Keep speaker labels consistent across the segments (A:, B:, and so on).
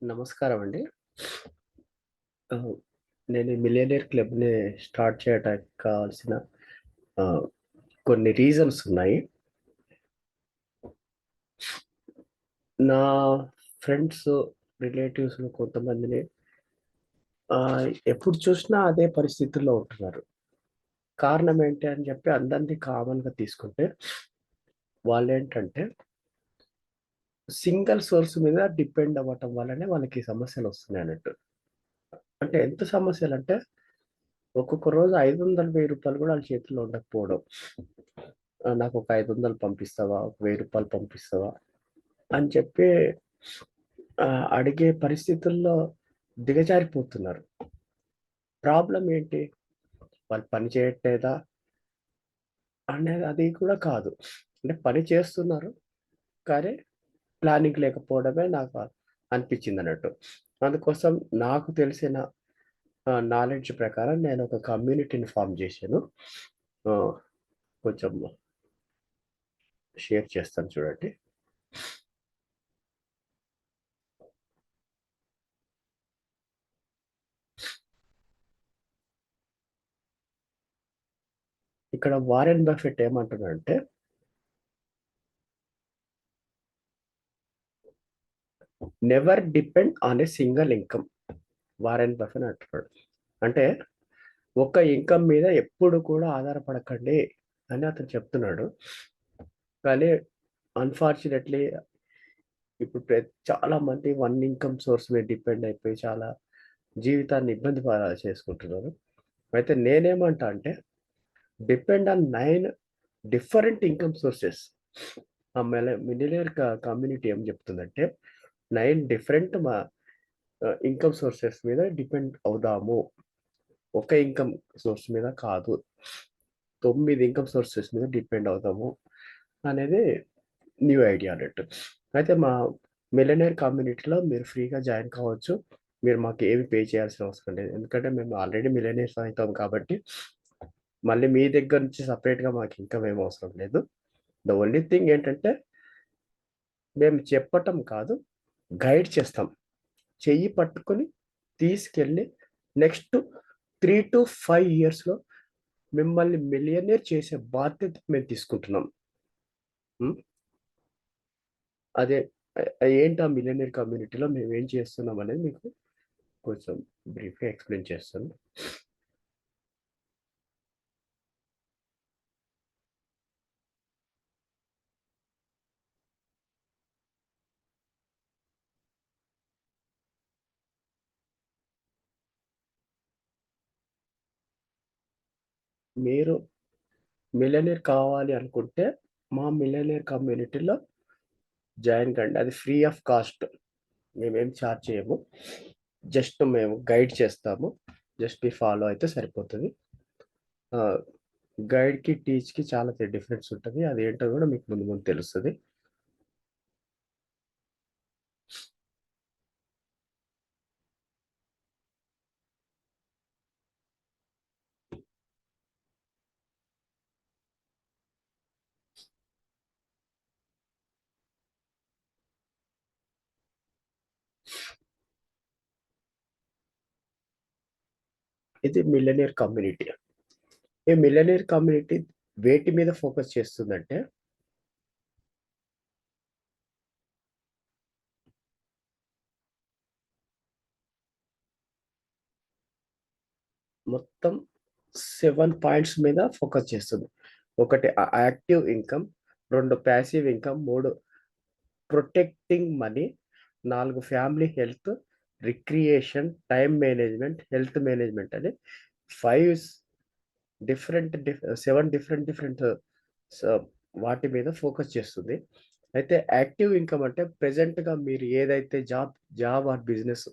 A: నమస్కారం అండి. ఆహ్, నేను ఈ మిలియనేర్ క్లబ్‌ని స్టార్ట్ చేయటానికి కావాల్సిన ఆహ్, కొన్ని రీజన్స్ ఉన్నాయి. నా ఫ్రెండ్స్, రిలేటివ్స్‌లో కొంతమందిని ఎప్పుడు చూసినా అదే పరిస్థితుల్లో ఉంటున్నారు. కారణం ఏంటి అని చెప్పి అందరిని కామన్‌గా తీసుకుంటే, వాళ్ళేంటంటే సింగిల్ సోర్స్ మీద డిపెండ్ అవ్వటం వల్లనే వాళ్ళకి సమస్యలొస్తున్నాయన్నట్టు. అంటే ఎంత సమస్యలంటే, ఒక్కొక్క రోజు 500, రూ. 1000 కూడా ఆళ్ళ చేతుల్లో ఉండకపోవడం. నాకొక 500 పంపిస్తావా? ఒక రూ. 1000 పంపిస్తావా? అని చెప్పి అడిగే పరిస్థితుల్లో దిగజారిపోతున్నారు. ప్రాబ్లమ్ ఏంటి? వాళ్ళు పని చేయట్లేదా? అనేది అది కూడా కాదు. అంటే పని చేస్తున్నారు. కానీ ప్లానింగ్ లేకపోవడమే నాకు అనిపించిందన్నట్టు. అందుకోసం నాకు తెలిసిన నాలెడ్జ్ ప్రకారం నేను ఒక కమ్యూనిటీని ఫార్మ్ చేశాను. ఆహ్, కొంచెం షేర్ చేస్తాను చూడండి. ఇక్కడ వారెన్ బఫెట్ ఏమంటున్నాడంటే, never depend on a single income. Warren Buffett అంటున్నాడు. అంటే ఒక్క ఇన్‌కమ్ మీద ఎప్పుడు కూడా ఆధారపడకండి అని అతను చెప్తున్నాడు. కానీ అన్‌ఫార్చునేట్‌లీ ఇప్పుడు చాలామంది వన్ ఇన్‌కమ్ సోర్స్ మీద డిపెండ్ అయిపోయి చాలా జీవితాన్ని ఇబ్బంది చేసుకుంటున్నారు. అయితే నేనేమంటా అంటే depend on 9 different income sources. ఆ మిలియనేర్ కమ్యూనిటీ ఏం చెప్తుందంటే 9 డిఫరెంట్ ఇన్‌కమ్ సోర్సెస్ మీద డిపెండ్ అవుదాము. ఒక ఇన్‌కమ్ సోర్స్ మీద కాదు. 9 ఇన్‌కమ్ సోర్సెస్ మీద డిపెండ్ అవుదాము అనేది న్యూ ఐడియా అన్నట్టు. అయితే మా మిలియనేర్ కమ్యూనిటీలో మీరు ఫ్రీగా జాయిన్ కావచ్చు. మీరు మాకు ఏమి పే చేయాల్సిన అవసరం లేదు. ఎందుకంటే మేము ఆల్రెడీ మిలియనీర్స్ అయితాం కాబట్టి, మళ్ళీ మీ దగ్గర నుంచి సెపరేట్‌గా మాకు ఇన్‌కమ్ ఏమి అవసరం లేదు. ద ఓన్లీ థింగ్ ఏంటంటే, మేము చెప్పటం కాదు, గైడ్ చేస్తాం. చెయ్యి పట్టుకొని తీసుకెళ్ళి నెక్స్ట్ 3-5 ఇయర్స్‌లో మిమ్మల్ని మిలియనేర్ చేసే బాధ్యత మేము తీసుకుంటున్నాం. హ్మ్. అదే ఏంటి ఆ మిలియనేర్ కమ్యూనిటీలో మేమేం చేస్తున్నాం అనేది మీకు కొంచెం బ్రీఫ్‌గా ఎక్స్‌ప్లెయిన్ చేస్తాను. మీరు మిలియనేర్ కావాలి అనుకుంటే, మా మిలియనేర్ కమ్యూనిటీలో జాయిన్ కండి. అది ఫ్రీ ఆఫ్ కాస్ట్. మేమేం చార్జ్ చేయము. జస్ట్ మేము గైడ్ చేస్తాము. జస్ట్ మీరు ఫాలో అయితే సరిపోతది. ఆహ్, గైడ్‌కి, టీచ్‌కి చాలా డిఫరెన్స్ ఉంటది. అదేంటో గూడా మీకు ముందు ముందు తెలుస్తది. ఇది మిలియనేర్ కమ్యూనిటీ. ఈ మిలియనేర్ కమ్యూనిటీ వేటి మీద ఫోకస్ చేస్తుందంటే, మొత్తం 7 పాయింట్స్ మీద ఫోకస్ చేస్తుంది. ఒకటి active income, 2 passive income, 3 protecting money, 4 family health, recreation, time management, health management అని 5 7 డిఫరెంట్ స వాటి మీద ఫోకస్ చేస్తుంది. అయితే యాక్టివ్ ఇన్‌కమ్ అంటే ప్రెజెంట్‌గా మీరు ఏదైతే జాబ్ ఆర్ బిజినెస్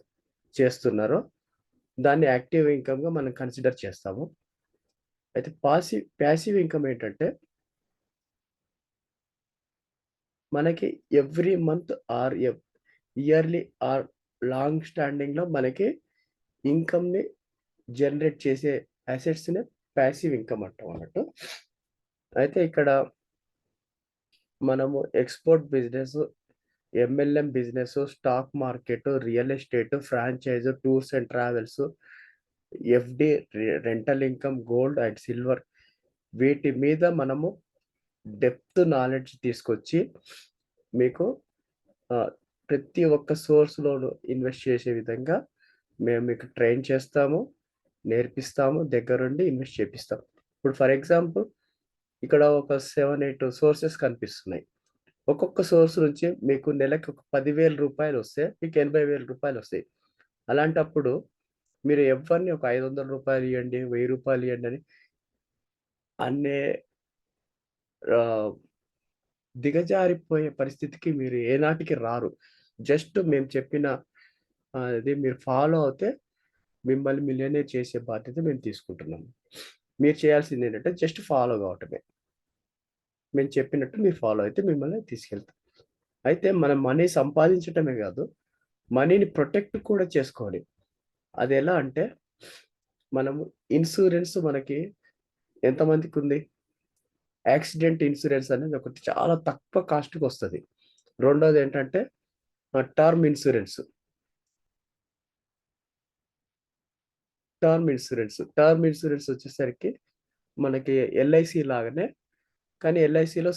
A: చేస్తున్నారో దాన్ని యాక్టివ్ ఇన్‌కమ్‌గా మనం కన్సిడర్ చేస్తాము. అయితే పాసివ్ ఇన్‌కమ్ ఏంటంటే మనకి every month or yearly or long స్టాండింగ్‌లో మనకి ఇన్‌కమ్‌ని జనరేట్ చేసే అసెట్స్‌నే పాసివ్ ఇన్‌కమ్ అంటాం అన్నట్టు. అయితే ఇక్కడ మనము export business, MLM business, stock market, real estate, franchise, tours and travels, FD, rental income, gold and silver, వీటి మీద మనము డెప్త్ నాలెడ్జ్ తీసుకొచ్చి మీకు ప్రతి ఒక్క సోర్స్‌లోను ఇన్వెస్ట్ చేసే విధంగా మేము మీకు ట్రైన్ చేస్తాము, నేర్పిస్తాము, దగ్గరుండి ఇన్వెస్ట్ చేపిస్తాం. ఇప్పుడు ఫర్ ఎగ్జాంపుల్ ఇక్కడ ఒక 7, 8 సోర్సెస్ కనిపిస్తున్నాయి. ఒక్కొక్క సోర్స్ నుంచి మీకు నెలకి ఒక రూ. 10,000 వస్తే మీకు రూ. 80,000 వస్తాయి. అలాంటప్పుడు మీరు ఎవ్వరిని ఒక రూ. 500 ఇయ్యండి, రూ. 1000 ఇయ్యండి అని అనే ఆహ్, దిగజారిపోయే పరిస్థితికి మీరు ఏనాటికి రారు. జస్ట్ మేము చెప్పిన అది మీరు ఫాలో అవుతే మిమ్మల్ని మిలియనేర్ చేసే బాధ్యత మేము తీసుకుంటున్నాము. మీరు చేయాల్సిందేంటంటే జస్ట్ ఫాలో కావటమే. మేము చెప్పినట్టు మీరు ఫాలో అయితే మిమ్మల్ని తీసుకెళ్తాం. అయితే మనం మనీ సంపాదించటమే గాదు, మనీని ప్రొటెక్ట్ కూడా చేసుకోవాలి. అదెలా అంటే, మనము ఇన్సూరెన్స్ మనకి ఎంతమందికుంది? యాక్సిడెంట్ ఇన్సూరెన్స్ అనేది ఒకటి చాలా తక్కువ కాస్ట్‌కొస్తది. రెండోదేంటంటే టర్మ్ ఇన్సూరెన్స్. టర్మ్ ఇన్సూరెన్స్ వచ్చేసరికి మనకి ఎల్ఐసి లాగానే, కానీ ఎల్ఐసిలో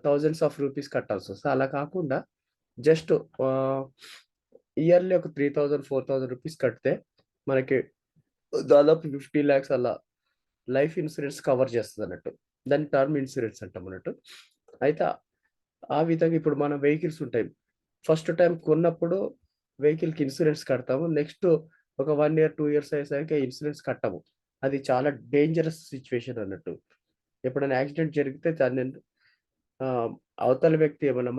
A: థౌసండ్స్ ఆఫ్ రూపీస్ కట్టాల్సొస్తది. అలా కాకుండా జస్ట్ ఆహ్, ఇయర్‌లీ ఒక 3000, 4000 రూపీస్ కడితే మనకి దాదాపు 50,00,000 అలా లైఫ్ ఇన్సూరెన్స్ కవర్ చేస్తదన్నట్టు. దాన్ని టర్మ్ ఇన్సూరెన్స్ అంటామన్నట్టు. అయితే ఆ విధంగా ఇప్పుడు మన వెహికల్స్ ఉంటాయి. ఫస్ట్ టైమ్ కొన్నప్పుడు వెహికల్‌కి ఇన్సూరెన్స్ కడతాము. నెక్స్ట్ ఒక 1 ఇయర్, 2 ఇయర్స్ అయ్యేసరికి ఇన్సూరెన్స్ కట్టము. అది చాలా డేంజరస్ సిట్యుయేషన్ అన్నట్టు. ఎప్పుడైనా యాక్సిడెంట్ జరిగితే దాన్ని ఆహ్, అవతల వ్యక్తి ఏమన్నా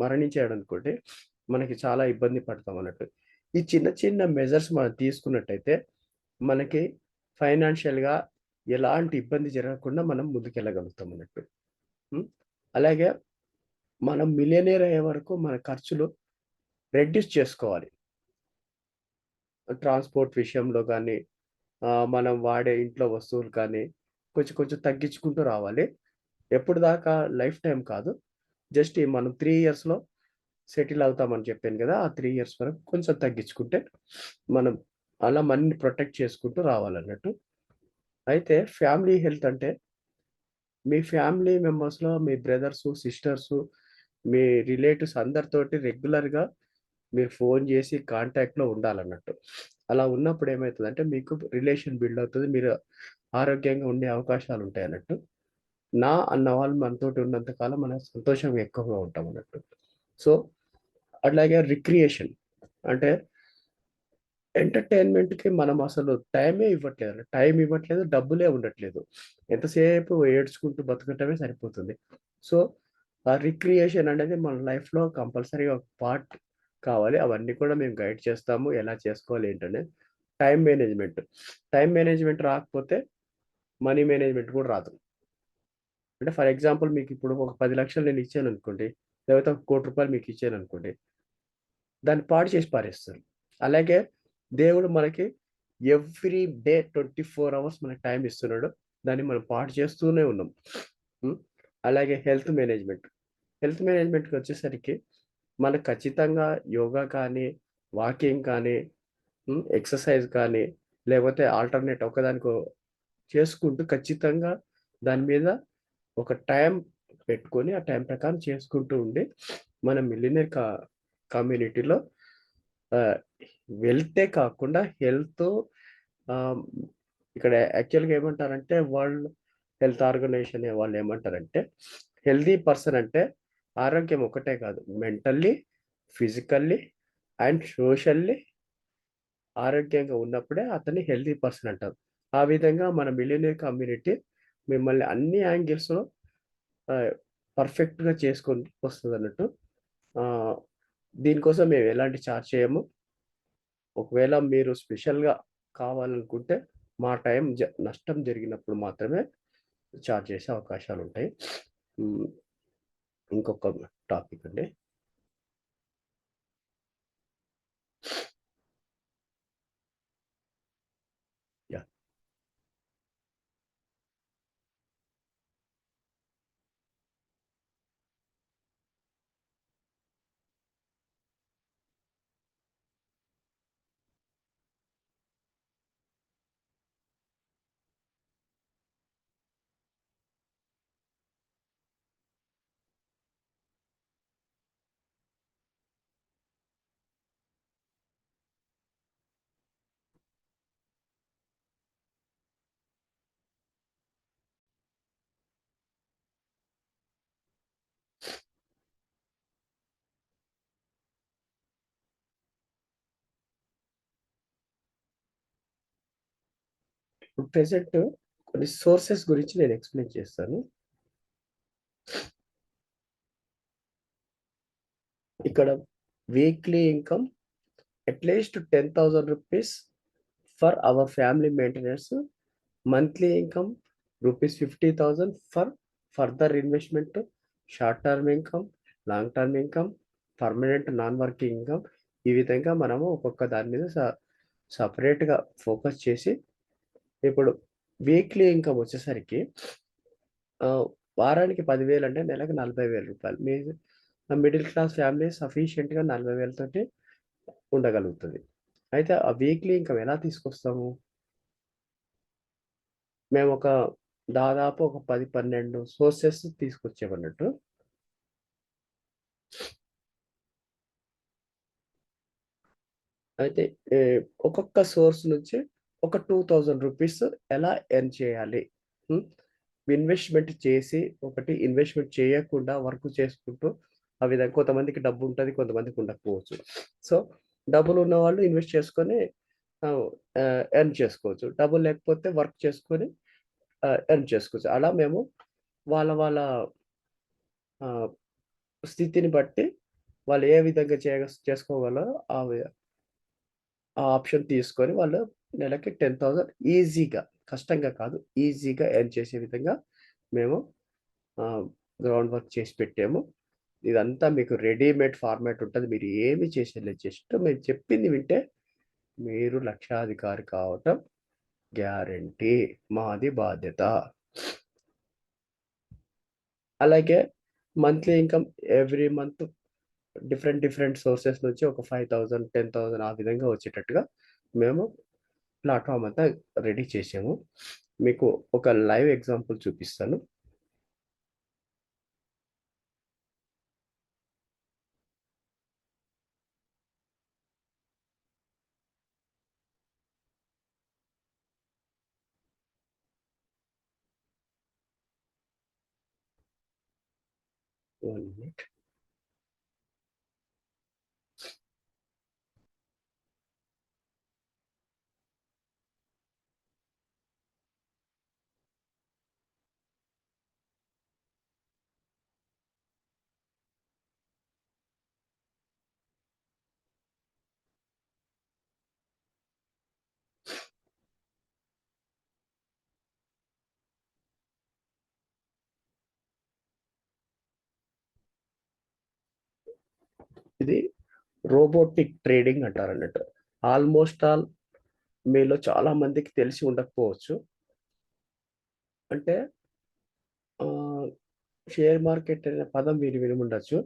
A: మరణించాడనుకోండి, మనకి చాలా ఇబ్బంది పడతామన్నట్టు. ఈ చిన్న చిన్న మెజర్స్ మనం తీసుకున్నట్టయితే, మనకి ఫైనాన్షియల్‌గా ఎలాంటి ఇబ్బంది జరగకుండా మనం ముందుకెళ్ళగలుగుతామన్నట్టు. హ్మ్. అలాగే మనం మిలియనీర్ అయ్యే వరకు మన ఖర్చులు రెడ్యూస్ చేసుకోవాలి. ట్రాన్స్‌పోర్ట్ విషయంలో గానీ, మనం వాడే ఇంట్లో వస్తువులు కానీ, కొంచెం కొంచెం తగ్గించుకుంటూ రావాలి. ఎప్పటిదాకా లైఫ్ టైమ్ కాదు. జస్ట్ ఈ మనం 3 ఇయర్స్‌లో సెటిల్ అవుతామని చెప్పాను గదా! ఆ 3 ఇయర్స్ వరకు కొంచెం తగ్గించుకుంటే, మనం అలా మనీని ప్రొటెక్ట్ చేసుకుంటూ రావాలన్నట్టు. అయితే ఫ్యామిలీ హెల్త్ అంటే, మీ ఫ్యామిలీ మెంబర్స్‌లో మీ బ్రదర్సు, సిస్టర్సు, మీ రిలేటివ్స్ అందరితోటి రెగ్యులర్‌గా మీరు ఫోను జేసి కాంటాక్ట్‌లో ఉండాలన్నట్టు. అలా ఉన్నప్పుడు ఏమైతదంటే, మీకు రిలేషన్ బిల్డ్ అవుతది. మీరు ఆరోగ్యంగా ఉండే అవకాశాలుంటాయన్నట్టు. అన్న వాళ్ళు మనతోటి ఉన్నంత కాలం మనం సంతోషంగా ఎక్కువగా ఉంటామన్నట్టు. సో, అట్లాగే రిక్రియేషన్ అంటే ఎంటర్‌టైన్‌మెంట్‌కి మనం అసలు టైమే ఇవ్వట్లేదు. టైం ఇవ్వట్లేదు, డబ్బులే ఉండట్లేదు. ఎంతసేపు ఏడ్చుకుంటూ బతకటమే సరిపోతుంది. సో, ఆ రిక్రియేషన్ అనేది మన లైఫ్‌లో కంపల్సరీగా ఒక పార్ట్ కావాలి. అవన్నీ కూడా మేము గైడ్ చేస్తాము. ఎలా చేసుకోవాలి ఏంటనేది. Time management. టైమ్ మేనేజ్‌మెంట్ రాకపోతే మనీ మేనేజ్‌మెంట్ కూడా రాదు. అంటే ఫర్ ఎగ్జాంపుల్ మీకిప్పుడు ఒక 10,00,000 నేను ఇచ్చాననుకోండి. లేకపోతే ఒక రూ. 1,00,00,000 మీకిచ్చాననుకోండి. దాన్ని పాడు చేసి పారేస్తారు. అలాగే దేవుడు మనకి ఎవ్రీ డే 24 అవర్స్ మనకు టైమ్ ఇస్తున్నాడు. దాన్ని మనం పాడు చేస్తూనే ఉన్నాం. హ్మ్. అలాగే హెల్త్ మేనేజ్‌మెంట్. హెల్త్ మేనేజ్‌మెంట్‌కొచ్చేసరికి మనకు ఖచ్చితంగా యోగా కానీ, వాకింగ్ కానీ, ఎక్సర్‌సైజ్ కానీ, లేకపోతే ఆల్టర్‌నేట్ ఒకదానికో చేసుకుంటూ ఖచ్చితంగా దాని మీద ఒక టైం పెట్టుకొని, ఆ టైం ప్రకారం చేసుకుంటూ ఉండి, మన మిలియనేర్ కమ్యూనిటీలో ఆహ్, వెల్తే కాకుండా హెల్తు ఆహ్, ఇక్కడ యాక్చువల్‌గా ఏమంటారంటే వరల్డ్ హెల్త్ ఆర్గనైజేషన్ వాళ్ళేమంటారంటే, హెల్తీ పర్సన్ అంటే ఆరోగ్యం ఒకటే కాదు. మెంటల్లీ, ఫిజికల్లీ అండ్ సోషల్లీ ఆరోగ్యంగా ఉన్నప్పుడే అతన్ని హెల్తీ పర్సన్ అంటారు. ఆ విధంగా మన మిలియనేర్ కమ్యూనిటీ మిమ్మల్ని అన్ని యాంగిల్స్‌లో ఆహ్, పర్ఫెక్ట్‌గా చేసుకొని వస్తదన్నట్టు. ఆహ్, దీనికోసం మేము ఎలాంటి చార్జ్ చేయము. ఒకవేళ మీరు స్పెషల్‌గా కావాలనుకుంటే మా టైం నష్టం జరిగినప్పుడు మాత్రమే చార్జ్ చేసే అవకాశాలుంటాయి. హ్మ్. ఇంకొక టాపిక్ అండి. యాహ్! ఇప్పుడు ప్రెజెంట్ కొన్ని సోర్సెస్ గురించి నేను ఎక్స్ప్లెయిన్ చేస్తాను. ఇక్కడ weekly income at least 10,000 rupees for our family maintenance. Monthly income rupees 50,000 for further investment, short term income, long term income, permanent non working income. ఈ విధంగా మనము ఒక్కొక్క దాని మీద సపరేట్గా ఫోకస్ చేసి, ఇప్పుడు వీక్లీ ఇన్కమ్ వచ్చేసరికి వారానికి 10,000 అంటే నెలకు 40,000 రూపాయలు. మీ మిడిల్ క్లాస్ ఫ్యామిలీ సఫిషియెంట్‌గా 40,000 తోటి ఉండగలుగుతుంది. అయితే ఆ వీక్లీ ఇన్కమ్ ఎలా తీసుకొస్తాము? మేము దాదాపు ఒక 10, 12 సోర్సెస్ తీసుకొచ్చామన్నట్టు. అయితే ఒక్కొక్క సోర్స్ నుంచి ఒక 2,000 రూపీస్ ఎలా ఎర్న్ చేయాలి? ఇన్వెస్ట్‌మెంట్ చేసి, ఒకటి ఇన్వెస్ట్‌మెంట్ చేయకుండా వర్క్ చేసుకుంటూ, ఆ విధంగా కొంతమందికి డబ్బు ఉంటది, కొంతమందికి ఉండకపోవచ్చు. సో, డబ్బులు ఉన్నవాళ్ళు ఇన్వెస్ట్ చేసుకొని ఆహ్, ఎర్న్ చేసుకోవచ్చు. డబ్బులు లేకపోతే వర్క్ చేసుకొని ఎర్న్ చేసుకోవచ్చు. అలా మేము వాళ్ళ వాళ్ళ ఆహ్, స్థితిని బట్టి వాళ్ళు ఏ విధంగా చేసుకోగలరో ఆ ఆప్షన్ తీసుకొని వాళ్ళు నెలకి 10,000 ఈజీగా, కష్టంగా కాదు, ఈజీగా ఎర్న్ చేసే విధంగా మేము గ్రౌండ్ వర్క్ చేసి పెట్టాము. ఇదంతా మీకు రెడీమేడ్ ఫార్మాట్ ఉంటది. మీరు ఏమి చేసేయలేదు. జస్ట్ మేము చెప్పింది వింటే మీరు లక్షాధికారి కావటం గ్యారంటీ. మాది బాధ్యత. అలాగే monthly income every month different sources నుంచి ఒక 5,000, 10,000 ఆ విధంగా వచ్చేటట్టుగా మేము ప్లాట్‌ఫార్మ్ అంతా రెడీ చేసాము. మీకు ఒక లైవ్ ఎగ్జాంపుల్ చూపిస్తాను. One minute. ఇది రోబోటిక్ ట్రేడింగ్ అంటారన్నట్టు. ఆల్మోస్ట్ ఆల్ మీలో చాలా మందికి తెలిసి ఉండకపోవచ్చు. అంటే ఆహ్, షేర్ మార్కెట్ అనే పదం మీరు వినుండొచ్చు.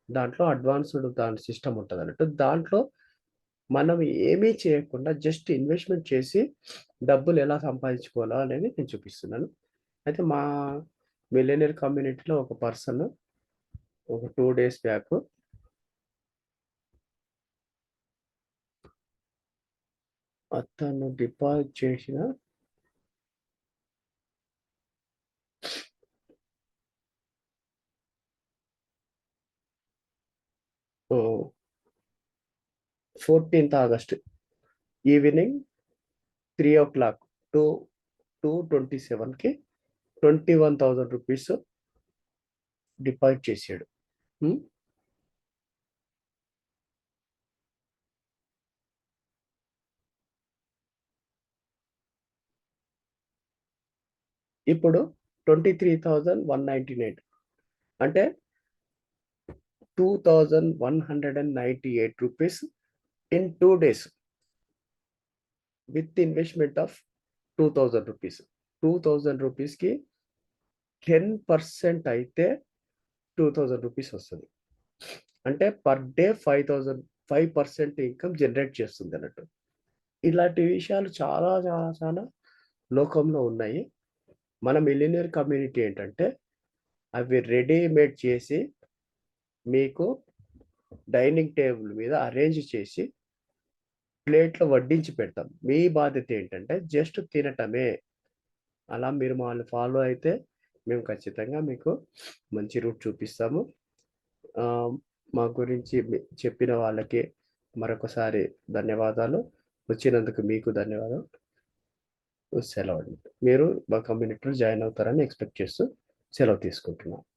A: దాంట్లో అడ్వాన్స్‌డ్ దాని సిస్టమ్ ఉంటదన్నట్టు. దాంట్లో మనం ఏమీ చేయకుండా జస్ట్ ఇన్వెస్ట్‌మెంట్ చేసి డబ్బులు ఎలా సంపాదించుకోవాలా అనేది నేను చూపిస్తున్నాను. అయితే మా మిలియనీర్ కమ్యూనిటీలో ఒక పర్సన్ ఒక 2 డేస్ బ్యాక్ అతను డిపాజిట్ చేసిన ఓహ్! 14థ్ ఆగస్ట్ ఈవినింగ్ 3:00 టు 2:27కి 21,000 రూపీస్ డిపాజిట్ చేసాడు. హ్మ్. ఇప్పుడు 23,199 అంటే 2,198 rupees in 2 days with investment of 2,000 rupees. 2,000 రూపీస్‌కి 10% అయితే 2,000 రూపీస్ వస్తది. అంటే పర్ డే 5,000 5% ఇన్‌కమ్ జనరేట్ చేస్తుందన్నట్టు. ఇలాంటి విషయాలు చాలా చాలా చాలా లోకంలో ఉన్నాయి. మన మిలియనీర్ కమ్యూనిటీ ఏంటంటే అవి రెడీమేడ్ చేసి మీకు డైనింగ్ టేబుల్ మీద అరేంజ్ చేసి ప్లేట్‌లో వడ్డించి పెడతాం. మీ బాధ్యత ఏంటంటే జస్ట్ తినటమే. అలా మీరు మమ్మల్ని ఫాలో అయితే మేము ఖచ్చితంగా మీకు మంచి రూట్ చూపిస్తాము. ఆహ్, మా గురించి చెప్పిన వాళ్ళకి మరొకసారి ధన్యవాదాలు. వచ్చినందుకు మీకు ధన్యవాదాలు. సెలవు అండి. మీరు మా కమ్యూనిటీలో జాయిన్ అవుతారని ఎక్స్పెక్ట్ చేస్తూ సెలవు తీసుకుంటున్నాను.